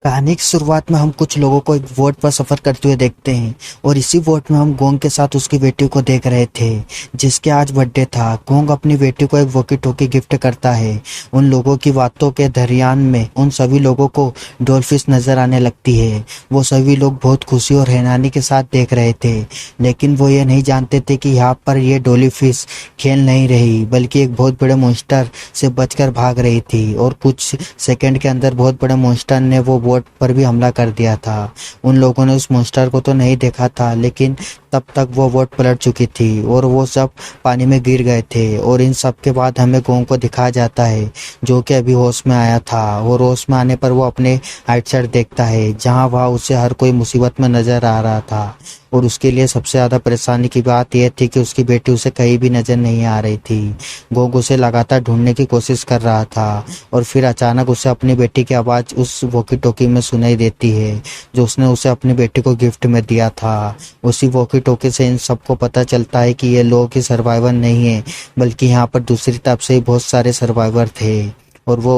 कहानी की शुरुआत में हम कुछ लोगों को एक बोट पर सफर करते हुए देखते हैं और इसी बोट में हम गोंग के साथ उसकी बेटी को देख रहे थे जिसके आज बर्थडे था। गोंग अपनी बेटी को एक वॉकी टॉकी गिफ्ट करता है। उन लोगों की बातों के दरमियान में उन सभी लोगों को डॉल्फिस नजर आने लगती है। वो सभी लोग बहुत खुशी और हैरानी के साथ देख रहे थे, लेकिन वो ये नहीं जानते थे कि यहाँ पर ये डॉल्फिस खेल नहीं रही बल्कि एक बहुत बड़े मॉन्स्टर से बचकर भाग रही थी। और कुछ सेकंड के अंदर बहुत बड़े मॉन्स्टर ने वो बोट पर भी हमला कर दिया था। उन लोगों ने उस मॉन्स्टर को तो नहीं देखा था, लेकिन तब तक वो बोट पलट चुकी थी और वो सब पानी में गिर गए थे। और इन सब के बाद हमें गोंग को दिखाया जाता है जो कि अभी होश में आया था। और होश में आने पर वो अपने राइट साइड देखता है जहां वह उसे हर कोई मुसीबत में नजर आ रहा था। और उसके लिए सबसे ज्यादा परेशानी की बात यह थी कि उसकी बेटी उसे कहीं भी नजर नहीं आ रही थी। गोंग उसे लगातार ढूंढने की कोशिश कर रहा था और फिर अचानक उसे अपनी बेटी की आवाज उस वॉकी टॉकी में सुनाई देती है जो उसने उसे अपनी बेटी को गिफ्ट में दिया था। उसी वॉकी टॉकी से इन सबको पता चलता है कि ये लोग ही सर्वाइवर नहीं है बल्कि यहाँ पर दूसरी तरफ से बहुत सारे सर्वाइवर थे। और वो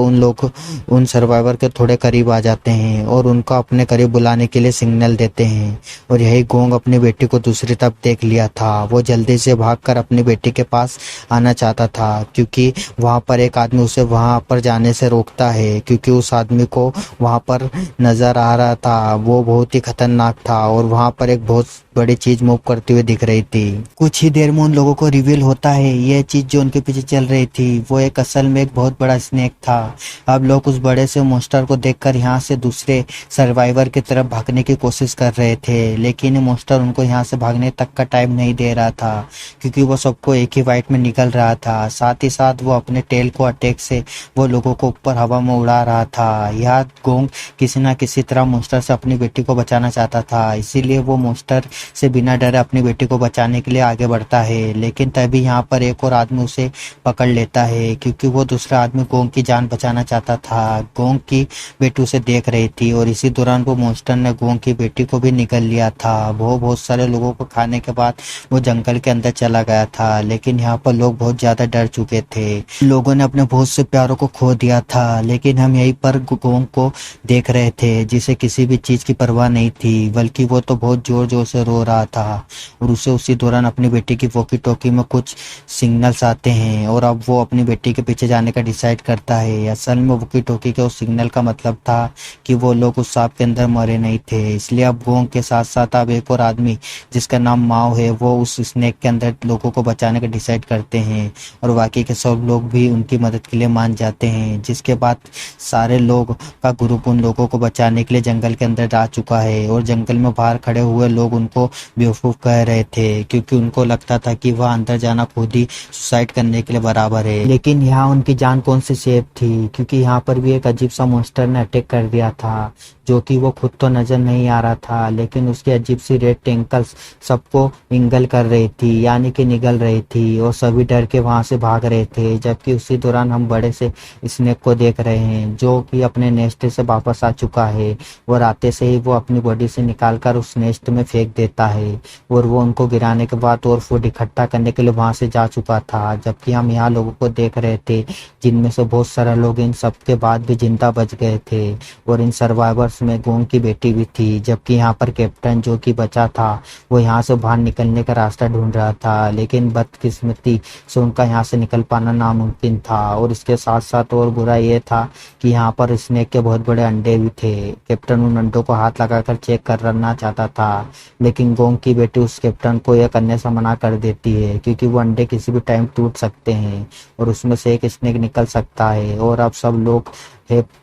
उन सर्वाइवर के थोड़े करीब आ जाते हैं और उनको अपने करीब बुलाने के लिए सिग्नल देते हैं। और यही गोंग अपनी बेटी को दूसरी तरफ देख लिया था। वो जल्दी से भागकर अपनी बेटी के पास आना चाहता था क्योंकि वहां पर एक आदमी उसे वहां पर जाने से रोकता है, क्योंकि उस आदमी को वहां पर नजर आ रहा था वो बहुत ही खतरनाक था और वहां पर एक बहुत बड़ी चीज मूव करती हुई दिख रही थी। कुछ ही देर में उन लोगों को रिवील होता है यह चीज जो उनके पीछे चल रही थी वो एक असल में एक बहुत बड़ा स्नेक था। अब लोग उस बड़े से मॉन्स्टर को देखकर यहाँ से दूसरे सर्वाइवर की तरफ भागने की कोशिश कर रहे थे, लेकिन मॉन्स्टर उनको यहाँ से भागने तक का टाइम नहीं दे रहा था क्योंकि वो सबको एक ही वाइट में निकल रहा था। साथ ही साथ वो अपने टेल को अटैक से वो लोगों को ऊपर हवा में उड़ा रहा था। यह गोंग किसी न किसी तरह मॉन्स्टर से अपनी बेटी को बचाना चाहता था, इसीलिए वो मॉन्स्टर से बिना डरे अपनी बेटी को बचाने के लिए आगे बढ़ता है। लेकिन तभी यहाँ पर एक और आदमी उसे पकड़ लेता है क्योंकि वो दूसरा आदमी गोंग की जान बचाना चाहता था। गोंग की बेटी उसे देख रही थी और इसी दौरान वो मॉन्स्टर ने गोंग की बेटी को भी निगल लिया था। वो बहुत सारे लोगों को खाने के बाद वो जंगल के अंदर चला गया था, लेकिन यहाँ पर लोग बहुत ज्यादा डर चुके थे। लोगों ने अपने बहुत से प्यारों को खो दिया था, लेकिन हम यहीं पर गोंग को देख रहे थे जिसे किसी भी चीज की परवाह नहीं थी, बल्कि वो तो बहुत जोर जोर से रो रहा था। और उसे उसी दौरान अपनी बेटी की वॉकी टॉकी में कुछ सिग्नल्स आते हैं और अब वो अपनी बेटी के पीछे जाने का डिसाइड करता है। असल में वॉकी टॉकी के उस सिग्नल का मतलब था कि वो लोग उस सांप के अंदर मरे नहीं थे, इसलिए अब गोंग के साथ साथ अब एक और आदमी जिसका नाम माओ है वो उस स्नेक के अंदर लोगों को बचाने का डिसाइड करते हैं। और बाकी के सब लोग भी उनकी मदद के लिए मान जाते हैं, जिसके बाद सारे लोग का ग्रुप उन लोगों को बचाने के लिए जंगल के अंदर जा चुका है। और जंगल में बाहर खड़े हुए लोग उनको बेवकूफ कह रहे थे क्योंकि उनको लगता था कि वह अंदर जाना खुद ही सुसाइड करने के लिए बराबर है। लेकिन यहाँ उनकी जान कौन सी सेफ थी, क्योंकि यहाँ पर भी एक अजीब सा मॉन्स्टर ने अटैक कर दिया था जो कि वो खुद तो नजर नहीं आ रहा था, लेकिन उसकी अजीब सी रेड टेंकल्स सबको इंगल कर रही थी, यानी कि निगल रही थी। और सभी डर के वहां से भाग रहे थे, जबकि उसी दौरान हम बड़े से स्नेक को देख रहे हैं जो कि अपने नेस्ट से वापस आ चुका है। और आते से ही वो अपनी बॉडी से निकालकर उस नेस्ट में फेंक देता है और वो उनको गिराने के बाद और फूड इकट्ठा करने के लिए वहां से जा चुका था। जबकि हम यहाँ लोगों को देख रहे थे जिनमें से बहुत सारे लोग इन सब के बाद भी जिंदा बच गए थे और इन सर्वाइवर्स में गोंग की बेटी भी थी। जबकि यहाँ पर कैप्टन जो कि बचा था वो यहाँ से बाहर निकलने का रास्ता ढूंढ रहा था, लेकिन बदकिस्मती से उनका यहाँ से निकल पाना नामुमकिन था। और इसके साथ साथ और बुरा ये था कि यहाँ पर स्नेक के बहुत बड़े अंडे भी थे। कैप्टन उन अंडों को हाथ लगाकर चेक करना चाहता था, लेकिन गोंग की बेटी उस कैप्टन को यह करने से मना कर देती है क्योंकि वो अंडे किसी भी टाइम टूट सकते हैं और उसमें से एक स्नेक निकल सकता है। और अब सब लोग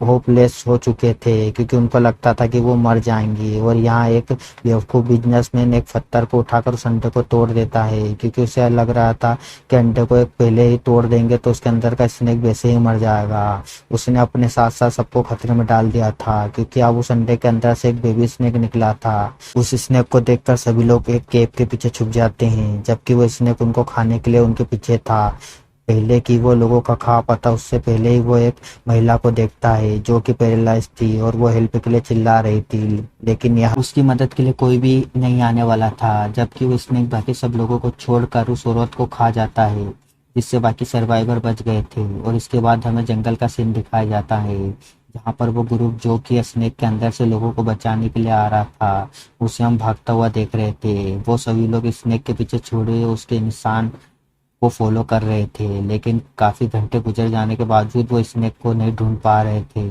होपलेस हो चुके थे क्योंकि उनको लगता था कि वो मर जाएंगी। और यहाँ एक बेवकूफ बिजनेसमैन एक पत्थर को उठाकर उस अंडे को तोड़ देता है क्योंकि उसे लग रहा था कि अंडे को एक पहले ही तोड़ देंगे तो उसके अंदर का स्नेक वैसे ही मर जाएगा। उसने अपने साथ साथ सबको खतरे में डाल दिया था क्योंकि अब उस अंडे के अंदर से एक बेबी स्नेक निकला था। उस स्नेक को देखकर सभी लोग एक केव के पीछे छुप जाते हैं, जबकि वो स्नेक उनको खाने के लिए उनके पीछे था। पहले कि वो लोगों का खा पाता उससे पहले ही वो एक महिला को देखता है जो कि पैरालाइज थी और वो हेल्प के लिए चिल्ला रही थी, लेकिन यहाँ उसकी मदद के लिए कोई भी नहीं आने वाला था। जबकि वो स्नेक बाकी सब लोगों को छोड़कर उस औरत को खा जाता है, जिससे बाकी सर्वाइवर बच गए थे। और इसके बाद हमें जंगल का सीन दिखाया जाता है जहाँ पर वो ग्रुप जो कि स्नेक के अंदर से लोगों को बचाने के लिए आ रहा था, उसे हम भागता हुआ देख रहे थे। वो सभी लोग स्नेक के पीछे छुड़े हुए उसके निशान को फॉलो कर रहे थे, लेकिन काफी घंटे गुजर जाने के बावजूद वो स्नेक को नहीं ढूंढ पा रहे थे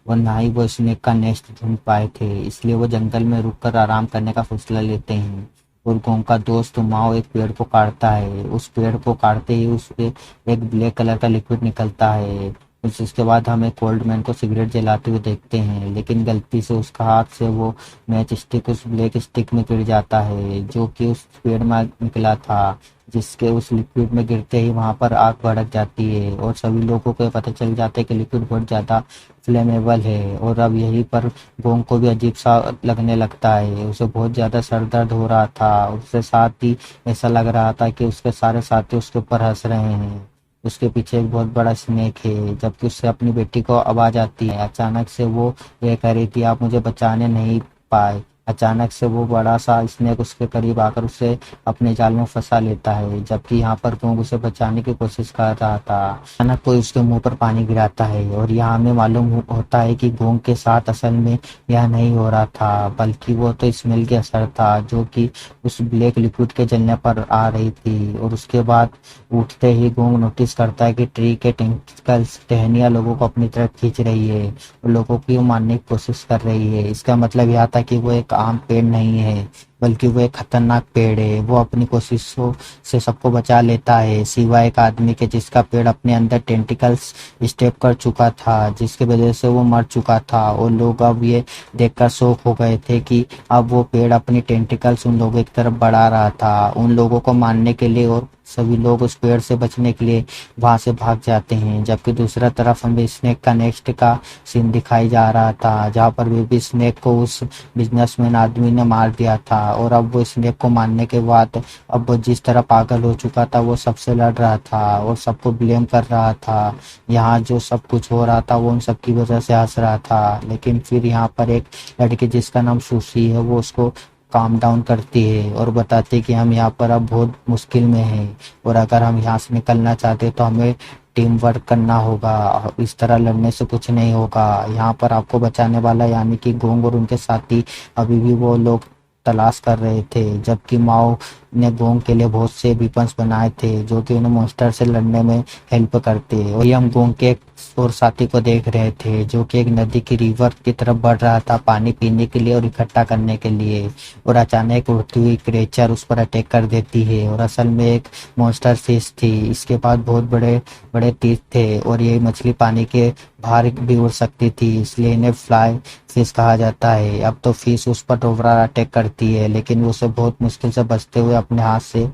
और ना ही वो स्नेक का नेस्ट ढूंढ पाए थे। इसलिए वो जंगल में रुककर आराम करने का फैसला लेते हैं और गोंग का दोस्त माओ एक पेड़ को काटता है। उस पेड़ को काटते ही उस पे एक ब्लैक कलर का लिक्विड निकलता है। उसके बाद हम एक कोल्ड मैन को सिगरेट जलाते हुए देखते हैं, लेकिन गलती से उसका हाथ से वो मैच स्टिक उस ब्लैक स्टिक में गिर जाता है जो कि उस पेड़ में निकला था, जिसके उस लिक्विड में गिरते ही वहां पर आग भड़क जाती है और सभी लोगों को पता चल जाता है कि लिक्विड बहुत ज्यादा फ्लेमेबल है। और अब यहीं पर गोंग को भी अजीब सा लगने लगता है। उसे बहुत ज्यादा सर दर्द हो रहा था, उसके साथ ही ऐसा लग रहा था कि उसके सारे साथी उसके ऊपर हंस रहे हैं। उसके पीछे एक बहुत बड़ा स्नेक है, जबकि उससे अपनी बेटी को आवाज आती है। अचानक से वो ये कह रही थी, आप मुझे बचाने नहीं पाए। अचानक से वो बड़ा सा स्नेक उसके करीब आकर उसे अपने जाल में फंसा लेता है, जबकि यहाँ पर गोंग उसे बचाने की कोशिश कर रहा था। अचानक कोई उसके मुंह पर पानी गिराता है और यहाँ हमें मालूम होता है कि गोंग के साथ असल में यह नहीं हो रहा था, बल्कि वो तो स्मेल के असर था जो कि उस ब्लैक लिक्विड के जलने पर आ रही थी। और उसके बाद उठते ही गोंग नोटिस करता है कि ट्री के टेंटिकल्स टहनियाँ लोगों को अपनी तरफ खींच रही है और लोगों को मारने की कोशिश कर रही है। इसका मतलब यह था कि वो एक आम पेड़ नहीं है, बल्कि वो एक खतरनाक पेड़ है। वो अपनी कोशिशों से सबको बचा लेता है, सिवाय एक आदमी के जिसका पेड़ अपने अंदर टेंटिकल्स स्टेप कर चुका था, जिसकी वजह से वो मर चुका था। और लोग अब ये देखकर शौक हो गए थे कि अब वो पेड़ अपनी टेंटिकल्स उन लोगों की तरफ बढ़ा रहा था, उन लोगों को मारने के लिए। और सभी लोग उस पेड़ से बचने के लिए वहां से भाग जाते हैं, जबकि दूसरा तरफ हमें स्नेक का नेक्स्ट का सीन दिखाई जा रहा था, जहाँ पर बेबी स्नेक को उस बिजनेसमैन आदमी ने मार दिया था। और अब वो स्नेक को मारने के बाद अब वो जिस तरह पागल हो चुका था, वो सबसे लड़ रहा था और सबको ब्लेम कर रहा था। यहाँ जो सब कुछ हो रहा था वो उन सबकी वजह से हंस रहा था। लेकिन फिर यहाँ पर एक लड़की जिसका नाम सुशी है, वो उसको काम डाउन करती है और बताती है कि हम यहाँ पर अब बहुत मुश्किल में हैं और अगर हम यहाँ से निकलना चाहते तो हमें टीम वर्क करना होगा, इस तरह लड़ने से कुछ नहीं होगा। यहाँ पर आपको बचाने वाला यानी कि गोंग और उनके साथी अभी भी वो लोग तलाश कर रहे थे, जबकि माओ ने गोंग के लिए बहुत से वेपन्स बनाए थे जो कि उन्हें मॉन्स्टर से लड़ने में हेल्प करते। और ये हम गोंग के और साथी को देख रहे थे जो कि एक नदी की रिवर की तरफ बढ़ रहा था पानी पीने के लिए और इकट्ठा करने के लिए। और अचानक उड़ती हुई क्रेचर उस पर अटैक कर देती है और असल में एक मॉन्स्टर फिश थी। इसके बाद बहुत बड़े बड़े तीर थे और ये मछली पानी के बाहर भी उड़ सकती थी, इसलिए इन्हें फ्लाई फिश कहा जाता है। अब तो फिश उस पर दोबारा अटैक करती है, लेकिन वो उसे बहुत मुश्किल से बचते हुए अपने हाथ से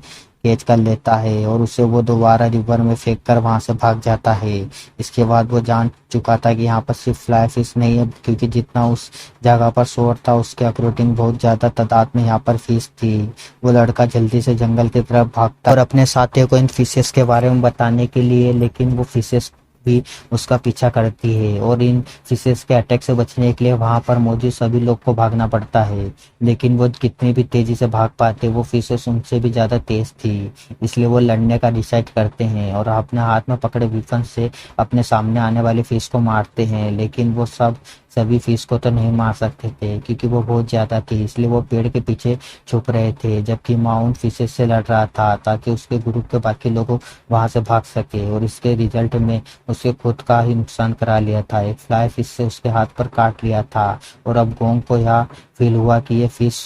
कैच कर लेता है और उसे वो दोबारा रिवर में फेंक कर वहां से भाग जाता है। इसके बाद वो जान चुका था कि यहाँ पर सिर्फ फ्लाई फिश नहीं है, क्योंकि जितना उस जगह पर शोर था उसके अकॉर्डिंग बहुत ज्यादा तादाद में यहाँ पर फिश थी। वो लड़का जल्दी से जंगल की तरफ भागता और अपने साथियों को इन फिशेस के बारे में बताने के लिए, लेकिन वो फिशेस भी उसका पीछा करती है और इन फिशेस के अटैक से बचने के लिए वहां पर मौजूद सभी लोग को भागना पड़ता है। लेकिन वो कितनी भी तेजी से भाग पाते, वो फिशेस उनसे भी ज्यादा तेज थी, इसलिए वो लड़ने का डिसाइड करते हैं और अपने हाथ में पकड़े वेपन से अपने सामने आने वाले फिश को मारते हैं। लेकिन वो सभी फिश को तो नहीं मार सकते थे क्योंकि वो बहुत ज्यादा थी, इसलिए वो पेड़ के पीछे छुप रहे थे, जबकि माउंट फिशेस से लड़ रहा था ताकि उसके ग्रुप के बाकी लोग वहां से भाग सके। और इसके रिजल्ट में उसके खुद का ही नुकसान करा लिया था, एक फ्लाई फिश से उसके हाथ पर काट लिया था। और अब गोंग को यह फील हुआ कि ये फिश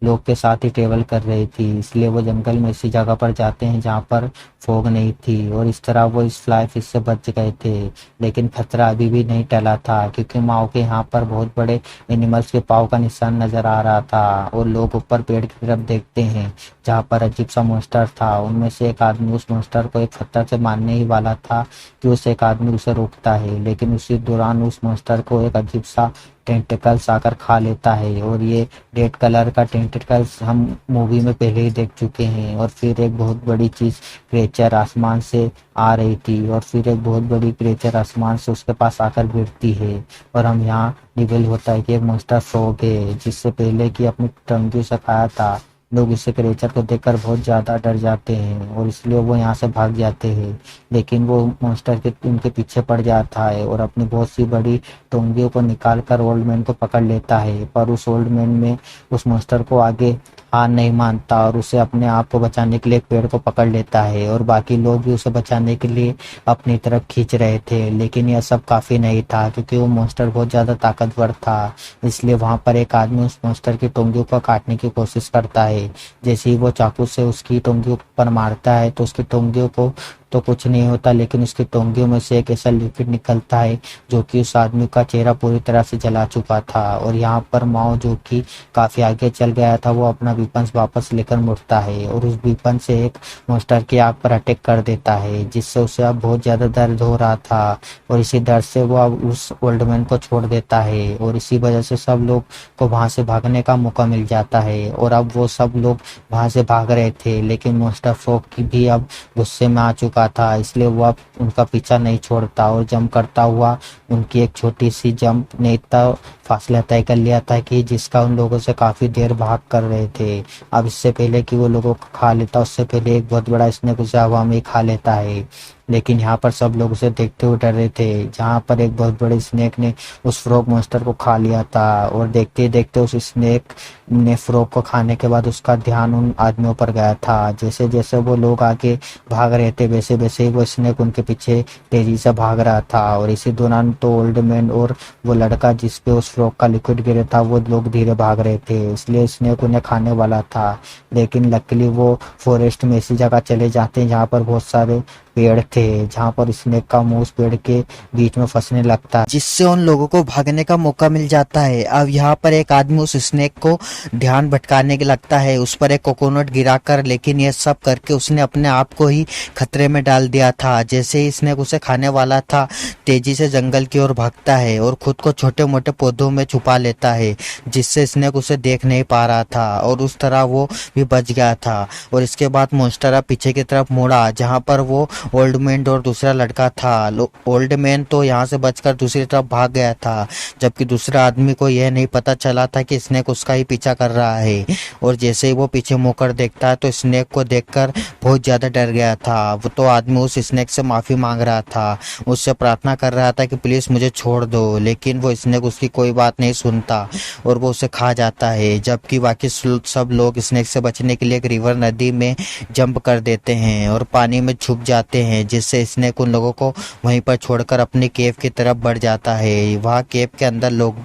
लोग के साथ ही ट्रेवल कर रही थी, इसलिए वो जंगल में ऐसी जगह पर जाते हैं जहाँ पर फॉग नहीं थी और इस तरह वो इस फ्लाई फिश से बच गए थे। लेकिन खतरा अभी भी नहीं टला था क्योंकि माओ के यहाँ पर बहुत बड़े एनिमल्स के पाँव का निशान नजर आ रहा था और लोग ऊपर पेड़ की तरफ देखते हैं जहाँ पर अजीब सा मॉन्स्टर था। उनमें से एक आदमी उस मॉन्स्टर को एक पत्थर से मारने ही वाला था कि उस एक आदमी उसे रोकता है, लेकिन उसी दौरान उस मॉन्स्टर को एक अजीब सा टेंटिकल्स आकर खा लेता है। और ये रेड कलर का टेंटिकल्स हम मूवी में पहले ही देख चुके हैं। और फिर एक बहुत बड़ी चीज क्रेचर आसमान से आ रही थी और फिर एक बहुत बड़ी क्रेचर आसमान से उसके पास आकर गिरती है और हम यहाँ रिवील होता है कि एक मॉन्स्टर फ्रॉग है जिससे पहले कि अपनी टंगी से खाया था लोग इस क्रिएचर को देखकर बहुत ज़्यादा डर जाते हैं और इसलिए वो यहाँ से भाग जाते हैं। लेकिन वो मॉन्स्टर के उनके पीछे पड़ जाता है और अपनी बहुत सी बड़ी टोंगियों को निकाल कर ओल्ड मैन को पकड़ लेता है। पर उस ओल्ड मैन में उस मॉन्स्टर को आगे हार नहीं मानता और उसे अपने आप को बचाने के लिए एक पेड़ को पकड़ लेता है और बाकी लोग भी उसे बचाने के लिए अपनी तरफ खींच रहे थे। लेकिन यह सब काफ़ी नहीं था क्योंकि वो मॉन्स्टर बहुत ज़्यादा ताकतवर था। इसलिए वहाँ पर एक आदमी उस मॉन्स्टर की टोंगियों को काटने की कोशिश करता है। जैसे ही वो चाकू से उसकी टोंगियों पर मारता है तो उसकी टोंगियों को तो कुछ नहीं होता, लेकिन उसकी टोंगियों में से एक ऐसा लिक्विड निकलता है जो कि उस आदमी का चेहरा पूरी तरह से जला चुका था। और यहाँ पर माओ जो कि काफी आगे चल गया था वो अपना वीपन्स वापस लेकर मुड़ता है और उस वीपन से एक मॉन्स्टर की आग पर अटैक कर देता है, जिससे उसे अब बहुत ज्यादा दर्द हो रहा था और इसी दर्द से वो अब उस ओल्ड मैन को छोड़ देता है। और इसी वजह से सब लोग को वहां से भागने का मौका मिल जाता है और अब वो सब लोग वहां से भाग रहे थे। लेकिन मॉन्स्टर फ्रॉग की भी अब गुस्से में आ चुका था, इसलिए वो अब उनका पीछा नहीं छोड़ता और जंप करता हुआ उनकी एक छोटी सी जंप ने इतना फासला तय कर लिया था कि जिसका उन लोगों से काफी देर भाग कर रहे थे। अब इससे पहले कि वो लोगों को खा लेता उससे पहले एक बहुत बड़ा स्नेक उसे हवा में खा लेता है। लेकिन यहाँ पर सब लोग उसे देखते हुए डर रहे थे, जहाँ पर एक बहुत बड़े स्नेक ने उस फ्रॉग मॉन्स्टर को खा लिया था और देखते ही देखते उस स्नेक ने फ्रॉग को खाने के बाद उसका ध्यान उन आदमियों पर गया था। जैसे जैसे वो लोग आगे भाग रहे थे वैसे वैसे ही वो स्नेक उनके पीछे तेजी से भाग रहा था। और इसी दौरान तो ओल्ड मैन और वो लड़का जिसपे उस फ्रॉग का लिक्विड गिरा था वो लोग धीरे भाग रहे थे, इसलिए स्नेक उन्हें खाने वाला था। लेकिन लकीली वो फॉरेस्ट में ऐसी जगह चले जाते हैं जहाँ पर बहुत सारे पेड़ थे, जहाँ पर स्नेक का मुंह उस पेड़ के बीच में फंसने लगता है, जिससे उन लोगों को भागने का मौका मिल जाता है। अब यहाँ पर एक आदमी उस स्नेक को ध्यान भटकाने के लगता है, उस पर एक कोकोनट गिराकर, लेकिन यह सब करके उसने अपने आप को ही खतरे में डाल दिया था। जैसे ही स्नेक उसे खाने वाला था तेजी से जंगल की ओर भागता है और खुद को छोटे मोटे पौधों में छुपा लेता है, जिससे स्नेक उसे देख नहीं पा रहा था और उस तरह वो भी बच गया था। और इसके बाद मॉन्स्टर अब पीछे की तरफ मुड़ा, जहाँ पर वो ओल्ड मैन और दूसरा लड़का था। ओल्ड मैन तो यहाँ से बचकर दूसरी तरफ भाग गया था, जबकि दूसरा आदमी को यह नहीं पता चला था कि स्नेक उसका ही पीछा कर रहा है। और जैसे ही वो पीछे मुड़कर देखता है तो स्नेक को देखकर बहुत ज्यादा डर गया था। वो तो आदमी उस स्नेक से माफी मांग रहा था, उससे प्रार्थना कर रहा था कि प्लीज मुझे छोड़ दो, लेकिन वो स्नेक उसकी कोई बात नहीं सुनता और वो उसे खा जाता है। जबकि बाकी सब लोग स्नेक से बचने के लिए एक रिवर नदी में जंप कर देते हैं और पानी में छुप जाते हैं, जिससे स्नेक उन लोगों को वहीं पर छोड़कर अपनी केव की तरफ बढ़ जाता है। वहाँ केव के अंदर लोग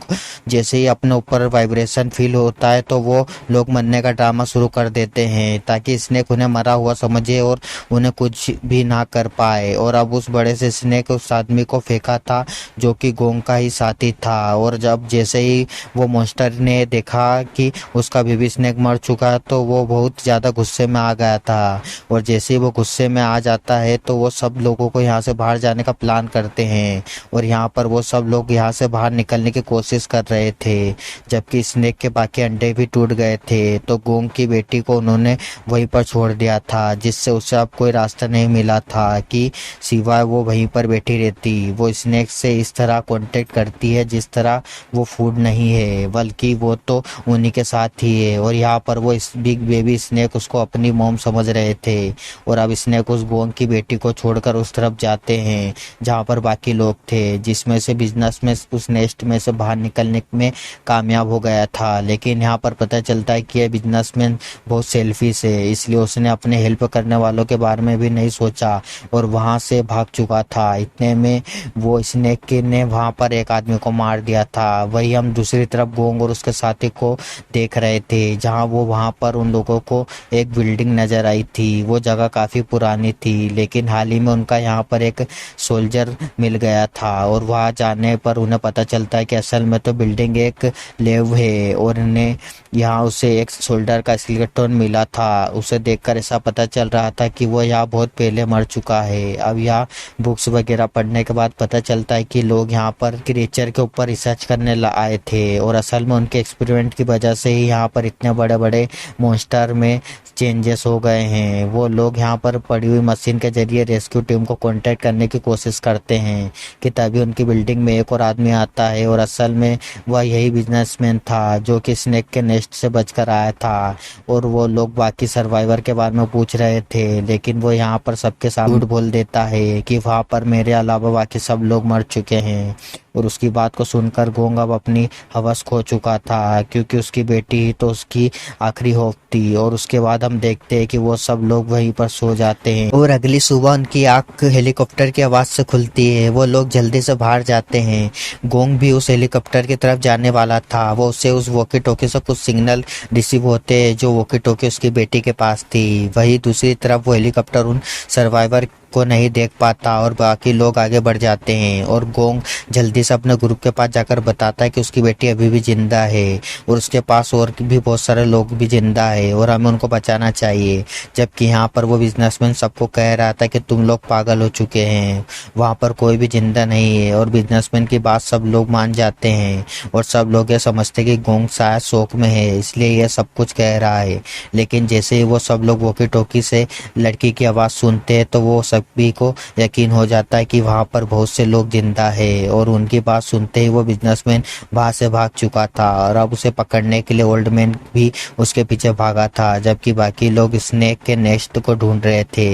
जैसे ही अपने ऊपर वाइब्रेशन फील होता है तो वो लोग मरने का ड्रामा शुरू कर देते हैं, ताकि स्नेक उन्हें मरा हुआ समझे और उन्हें कुछ भी ना कर पाए। और अब उस बड़े से स्नेक उस आदमी को फेंका था जो कि गोंग का ही साथी था। और जब जैसे ही वो मॉन्स्टर ने देखा कि उसका बेबी स्नेक मर चुका है तो वो बहुत ज़्यादा गुस्से में आ गया था। और जैसे ही वो गुस्से में आ जाता है तो वो सब लोगों को यहाँ से बाहर जाने का प्लान करते हैं और यहाँ पर वो सब लोग यहाँ से बाहर निकलने की कोशिश कर रहे थे, जबकि स्नेक के बाकी अंडे भी टूट गए थे। तो गोंग की बेटी को उन्होंने वहीं पर छोड़ दिया था, जिससे उसे अब कोई रास्ता नहीं मिला था कि सिवाय वो वहीं पर बैठी रहती। वो स्नेक से इस तरह कांटेक्ट करती है जिस तरह वो फूड नहीं है, बल्कि वो तो उन्हीं के साथ ही है। और यहाँ पर वो इस बिग बेबी स्नेक उसको अपनी मॉम समझ रहे थे और अब स्नेक उस गोंग की बेटी को छोड़कर उस तरफ जाते हैं जहाँ पर बाकी लोग थे, जिसमें से बिजनेस में उस नेस्ट में से बाहर निकलने में कामयाब हो गया था। लेकिन यहाँ पर पता चलता है कि यह बिजनेसमैन बहुत सेल्फिश है, इसलिए उसने अपने हेल्प करने वालों के बारे में भी नहीं सोचा और वहाँ से भाग चुका था। इतने में वो स्नेक ने वहाँ पर एक आदमी को मार दिया था। वही हम दूसरी तरफ गोंग और उसके साथी को देख रहे थे, जहाँ वो वहाँ पर उन लोगों को एक बिल्डिंग नजर आई थी। वो जगह काफी पुरानी थी, लेकिन हाल ही में उनका यहाँ पर एक सोल्जर मिल गया था और वहाँ जाने पर उन्हें पता चलता है कि असल में तो बिल्डिंग एक लेव है और उन्हें यहाँ उसे एक सोल्डर का स्केलेटन मिला था। उसे देखकर ऐसा पता चल रहा था कि वो यहाँ बहुत पहले मर चुका है। अब यहाँ बुक्स वगैरह पढ़ने के बाद पता चलता है कि लोग यहाँ पर क्रिएचर के ऊपर रिसर्च करने आए थे और असल में उनके एक्सपेरिमेंट की वजह से ही यहाँ पर इतने बड़े बड़े मॉन्स्टर में चेंजेस हो गए हैं। वो लोग यहाँ पर पड़ी हुई मशीन के जरिए रेस्क्यू टीम को कांटेक्ट करने की कोशिश करते हैं कि तभी उनकी बिल्डिंग में एक और आदमी आता है और असल में वह यही बिजनेसमैन था जो कि स्नेक के नेस्ट से बचकर आया था। और वो लोग बाकी सर्वाइवर के बारे में पूछ रहे थे, लेकिन वो यहाँ पर सबके सामने झूठ बोल देता है कि वहाँ पर मेरे अलावा बाकी सब लोग मर चुके हैं। और उसकी बात को सुनकर गोंग अब अपनी हवस खो चुका था, क्योंकि उसकी बेटी ही तो उसकी आखिरी होप थी। और उसके बाद हम देखते हैं कि वो सब लोग वहीं पर सो जाते हैं और अगली सुबह उनकी आंख हेलीकॉप्टर की आवाज से खुलती है। वो लोग जल्दी से बाहर जाते हैं। गोंग भी उस हेलीकॉप्टर की तरफ जाने वाला था। वो उसे उस वॉकी टॉकी से कुछ सिग्नल रिसीव होते हैं जो वॉकी टॉकी उसकी बेटी के पास थी। वही दूसरी तरफ वो हेलीकॉप्टर उन सर्वाइवर को नहीं देख पाता और बाकी लोग आगे बढ़ जाते हैं। और गोंग जल्दी से अपने ग्रुप के पास जाकर बताता है कि उसकी बेटी अभी भी जिंदा है और उसके पास और भी बहुत सारे लोग भी जिंदा है और हमें उनको बचाना चाहिए। जबकि यहाँ पर वो बिजनेसमैन सबको कह रहा था कि तुम लोग पागल हो चुके हैं, वहाँ पर कोई भी जिंदा नहीं है। और बिजनेसमैन की बात सब लोग मान जाते हैं और सब लोग ये समझते कि गोंग शायद शोक में है, इसलिए यह सब कुछ कह रहा है। लेकिन जैसे ही वो सब लोग वॉकी टॉकी से लड़की की आवाज़ सुनते हैं तो वो सभी को यकीन हो जाता है कि वहाँ पर बहुत से लोग जिंदा है। और उनकी बात सुनते ही वो बिजनेसमैन वहाँ से भाग चुका था और अब उसे पकड़ने के लिए ओल्ड मैन भी उसके पीछे भागा था। जबकि बाकी लोग स्नेक के नेस्ट को ढूंढ रहे थे,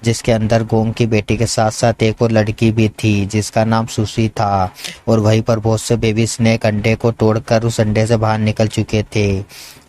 जिसके अंदर गोंग की बेटी के साथ साथ एक और लड़की भी थी जिसका नाम सुशी था। और वहीं पर बहुत से बेबी स्नेक अंडे को तोड़कर उस अंडे से बाहर निकल चुके थे।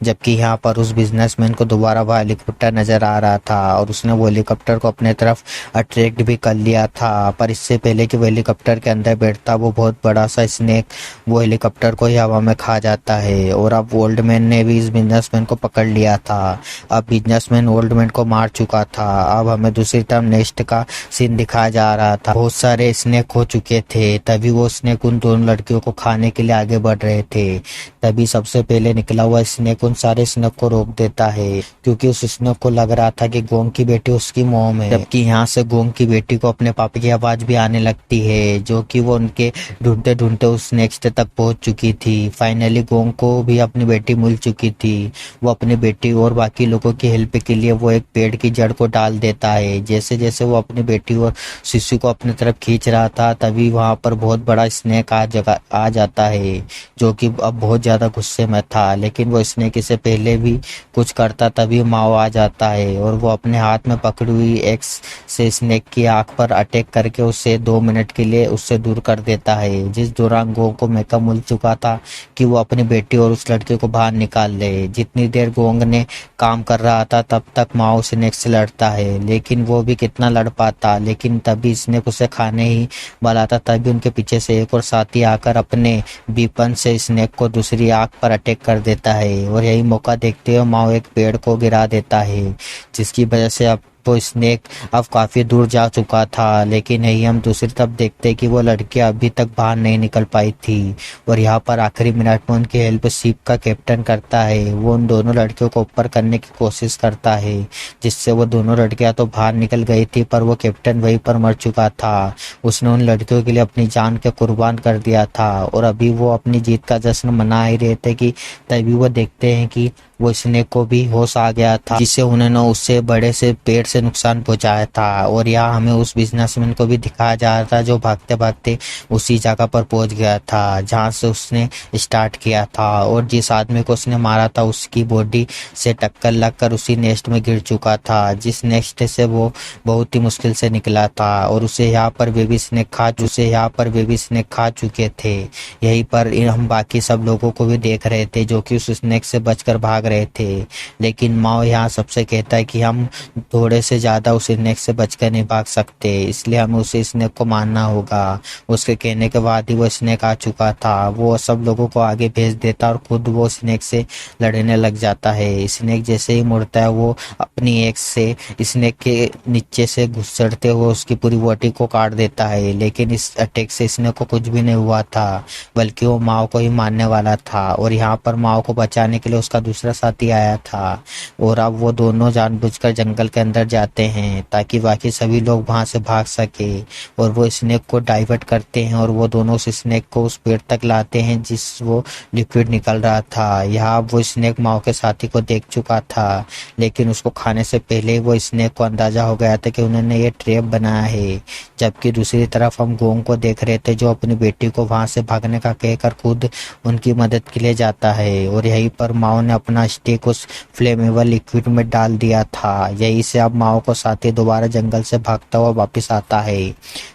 जबकि यहाँ पर उस बिजनेसमैन को दोबारा वह हेलीकॉप्टर नजर आ रहा था और उसने वो हेलीकॉप्टर को अपने तरफ अट्रैक्ट भी कर लिया था। पर इससे पहले कि वो हेलीकॉप्टर के अंदर बैठता, वो बहुत बड़ा सा स्नेक वो हेलीकॉप्टर को ही हवा में खा जाता है। और अब ओल्ड मैन ने भी इस बिजनेसमैन को पकड़ लिया था। अब बिजनेसमैन ओल्ड मैन को मार चुका था। अब हमें दूसरी तरफ नेस्ट का सीन दिखाया जा रहा था। बहुत सारे स्नेक हो चुके थे। तभी वो स्नेक उन दोनों लड़कियों को खाने के लिए आगे बढ़ रहे थे। तभी सबसे पहले निकला हुआ स्नेक उन सारे स्नेक को रोक देता है, क्योंकि उस स्नेक को लग रहा था कि गोंग की बेटी उसकी मॉम है। जबकि यहाँ से गोंग की बेटी को अपने पापा की आवाज भी आने लगती है, जो कि वो उनके ढूंढते ढूंढते उस नेक्स्ट तक पहुंच चुकी थी। फाइनली गोंग को भी अपनी बेटी मिल चुकी थी। वो अपनी बेटी और बाकी लोगों की हेल्प के लिए वो एक पेड़ की जड़ को डाल देता है। जैसे जैसे वो अपनी बेटी और शिशु को अपनी तरफ खींच रहा था, तभी वहां पर बहुत बड़ा स्नेक आ जाता है, जो कि अब बहुत ज्यादा गुस्से में था। लेकिन वो स्नेक इससे पहले भी कुछ करता, तभी माओ आ जाता है और वो अपने हाथ में पकड़ी हुई एक्स से स्नेक की आंख पर अटैक करके उसे 2 मिनट के लिए उससे दूर कर देता है। जिस दौरान गोंग को मौका मिल चुका था कि वो अपनी बेटी और उस लड़के को बाहर निकाल ले। जितनी देर गोंग ने काम कर रहा था तब तक माओ स्नेक से लड़ता है, लेकिन वो भी कितना लड़ पाता। लेकिन तभी स्नेक उसे खाने ही वाला था, तभी उनके पीछे से एक और साथी आकर अपने बीपन से स्नेक को दूसरी आंख पर अटैक कर देता है। और यही मौका देखते हुए माओ एक पेड़ को गिरा देता है, जिसकी वजह से अब वो स्नेक अब काफी दूर जा चुका था। लेकिन यही हम दूसरी तरफ देखते कि वो लड़की अभी तक बाहर नहीं निकल पाई थी। और यहाँ पर आखिरी मिनट में उनकी हेल्प शिप का कैप्टन करता है। वो उन दोनों लड़कियों को ऊपर करने की कोशिश करता है, जिससे वो दोनों लड़कियां तो बाहर निकल गई थी, पर वो कैप्टन वहीं पर मर चुका था। उसने उन लड़कियों के लिए अपनी जान के कुर्बान कर दिया था और अभी वो अपनी जीत का जश्न मना ही रहे थे कि तभी वो देखते हैं कि वो स्नेक को भी होश आ गया था, जिससे उन्होंने उससे बड़े से पेड़ से नुकसान पहुंचाया था। और यहाँ हमें उस बिजनेसमैन को भी दिखाया जा रहा था जो भागते भागते उसी जगह पर पहुंच गया था जहां से उसने स्टार्ट किया था। और जिस आदमी को उसने मारा था उसकी बॉडी से टक्कर लगकर उसी नेस्ट में गिर चुका था, जिस नेस्ट से वो बहुत ही मुश्किल से निकला था। और उसे यहाँ पर बेबी स्नेक खा चुके थे। यहीं पर हम बाकी सब लोगों को भी देख रहे थे जो कि उस स्नेक से बचकर भाग रहे थे। लेकिन माओ यहाँ सबसे कहता है कि हम थोड़े से ज्यादा उस स्नेक से बचकर नहीं भाग सकते, इसलिए हमें उसे स्नेक को मारना होगा। उसके कहने के बाद ही वो स्नेक आ चुका था। वो सब लोगों को आगे भेज देता और खुद वो स्नेक से लड़ने लग जाता है। स्नेक जैसे ही मुड़ता है वो अपनी एक्स से स्नेक के नीचे से घुसड़ते हुए उसकी पूरी बॉडी को काट देता है। लेकिन इस अटैक से स्नेक को कुछ भी नहीं हुआ था, बल्कि वो माओ को ही मारने वाला था। और यहाँ पर माओ को बचाने के लिए उसका दूसरा साथी आया था और अब वो दोनों जानबूझकर जंगल के अंदर जाते हैं ताकि बाकी सभी लोग वहां से भाग सके, और वो स्नेक को डाइवर्ट करते हैं और वो दोनों उस स्नेक को उस पेड़ तक लाते हैं जिस वो लिक्विड निकल रहा था। यहाँ वो स्नेक माओ के साथी को देख चुका था, लेकिन उसको खाने से पहले वो स्नेक को अंदाजा हो गया था कि उन्होंने ये ट्रैप बनाया है। जबकि दूसरी तरफ हम गोंग को देख रहे थे जो अपनी बेटी को वहां से भागने का कहकर खुद उनकी मदद के लिए जाता है, और यहीं पर माओ ने अपना स्टिक उस फ्लेमेबल लिक्विड में डाल दिया था। यहीं से अब माओ को साथी दोबारा जंगल से भागता हुआ वापस आता है,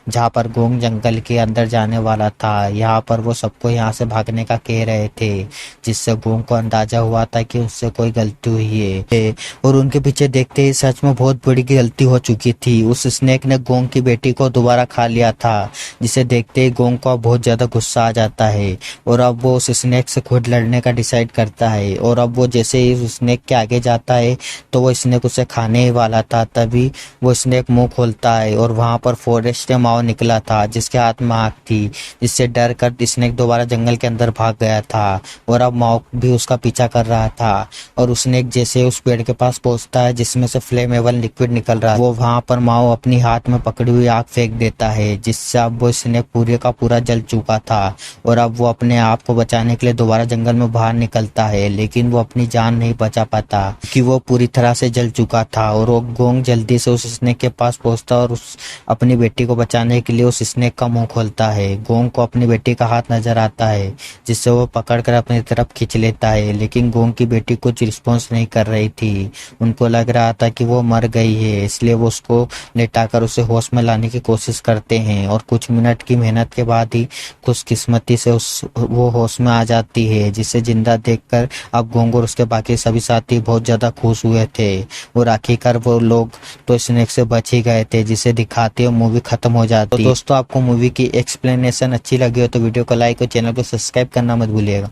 जहाँ पर गोंग जंगल के अंदर जाने वाला था। यहाँ पर वो सबको यहाँ से भागने का कह रहे थे, जिससे गोंग को अंदाजा हुआ था कि उससे कोई गलती हुई है, और उनके पीछे देखते ही सच में बहुत बड़ी गलती हो चुकी थी। उस स्नेक ने गोंग की बेटी को दोबारा खा लिया था, जिसे देखते ही गोंग को बहुत ज्यादा गुस्सा आ जाता है, और अब वो उस स्नेक से खुद लड़ने का डिसाइड करता है। और अब वो जैसे ही उस स्नेक के आगे जाता है तो वो स्नेक उसे खाने ही वाला था, तभी वो स्नेक मुंह खोलता है और वहां पर फॉरेस्ट माओ निकला था जिसके हाथ में आग थी, जिससे डर कर स्नेक दोबारा जंगल के अंदर भाग गया था, और अब माओ भी उसका पीछा कर रहा था। और उस स्नेक जैसे उस पेड़ के पास पहुंचता है जिसमें से फ्लेमेबल लिक्विड निकल रहा है, वो वहां पर माओ अपनी हाथ में पकड़ी हुई आग फेंक देता है, जिससे अब वो स्नेक पूरे का पूरा जल चुका था। और अब वो अपने आप को बचाने के लिए दोबारा जंगल में बाहर निकलता है, लेकिन वो अपनी जान नहीं बचा पाता कि वो पूरी तरह से जल चुका था। और वो गोंग जल्दी से उस स्नेक के पास पहुंचता और उस अपनी बेटी को बचाने के लिए उस स्नेक का मुंह खोलता है। गोंग को अपनी बेटी का हाथ नजर आता है, जिससे वो पकड़कर अपनी तरफ खींच लेता है, लेकिन गोंग की बेटी कुछ रिस्पॉन्स नहीं कर रही थी। उनको लग रहा था कि वो मर गई है, इसलिए वो उसको लेटाकर उसे होश में लाने की कोशिश करते हैं, और कुछ मिनट की मेहनत के बाद ही खुशकिस्मती से वो होश में आ जाती है, जिसे जिंदा देखकर अब गोंग और उसके बाकी सभी साथी बहुत ज्यादा खुश हुए थे। और आखिरकार वो लोग तो स्नेक से बच ही गए थे, जिसे दिखाते हुए मूवी खत्म हो जाती। तो दोस्तों, आपको मूवी की एक्सप्लेनेशन अच्छी लगी हो तो वीडियो को लाइक और चैनल को सब्सक्राइब करना मत भूलिएगा।